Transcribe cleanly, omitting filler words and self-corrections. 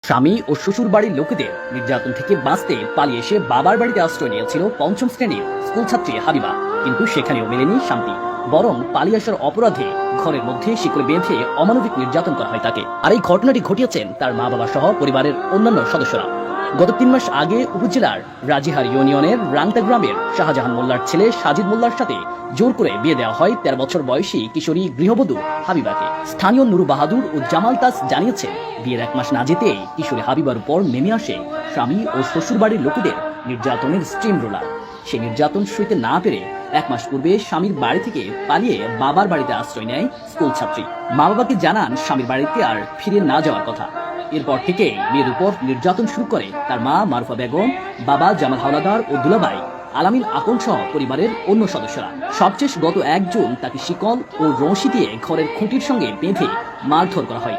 স্বামী ও শ্বশুর বাড়ির লোকেদের নির্যাতন থেকে বাঁচতে পালিয়ে এসে বাবার বাড়িতে আশ্রয় নিয়েছিল পঞ্চম শ্রেণীর স্কুল ছাত্রী হাবিবা। কিন্তু সেখানেও মেলেনি শান্তি, বরং পালিয়ে আসার অপরাধে ঘরের মধ্যে শিকড়ে বেঁধে অমানবিক নির্যাতন করা হয় তাকে। আর এই ঘটনাটি ঘটিয়েছেন তার মা বাবা সহ পরিবারের অন্যান্য সদস্যরা। গত ৩ মাস আগে উপজেলার রাজিহার ইউনিয়নের রাংতা গ্রামের শাহজাহান মোল্লার ছেলে সাজিদ মোল্লার সাথে জোর করে বিয়ে দেওয়া হয় ১৩ বছর বয়সী কিশোরী গৃহবধূ হাবিবাকে। স্থানীয় নুরু বাহাদুর ও জামাল তাজ জানিয়েছেন, বিয়ের ১ মাস না যেতেই কিশোরী হাবিবার উপর নেমে আসে স্বামী ও শ্বশুর বাড়ির লোকেদের নির্যাতনের স্টিম রোলার। সেই নির্যাতন সইতে না পেরে ১ মাস পূর্বে স্বামীর বাড়ি থেকে পালিয়ে বাবার বাড়িতে আশ্রয় নেয় স্কুল ছাত্রী। মা বাবাকে জানান স্বামীর বাড়িতে আর ফিরে না যাওয়ার কথা। এরপর থেকে মেয়ের উপর নির্যাতন শুরু করে তার মা মারুফা বেগম, বাবা জামাল হাওলাদার ও দুলাভাই আলামিন আকন সহ পরিবারের অন্য সদস্যরা। সবশেষ গত ১ জুন তাকে শিকল ও রশি দিয়ে ঘরের খুঁটির সঙ্গে বেঁধে মারধর করা হয়।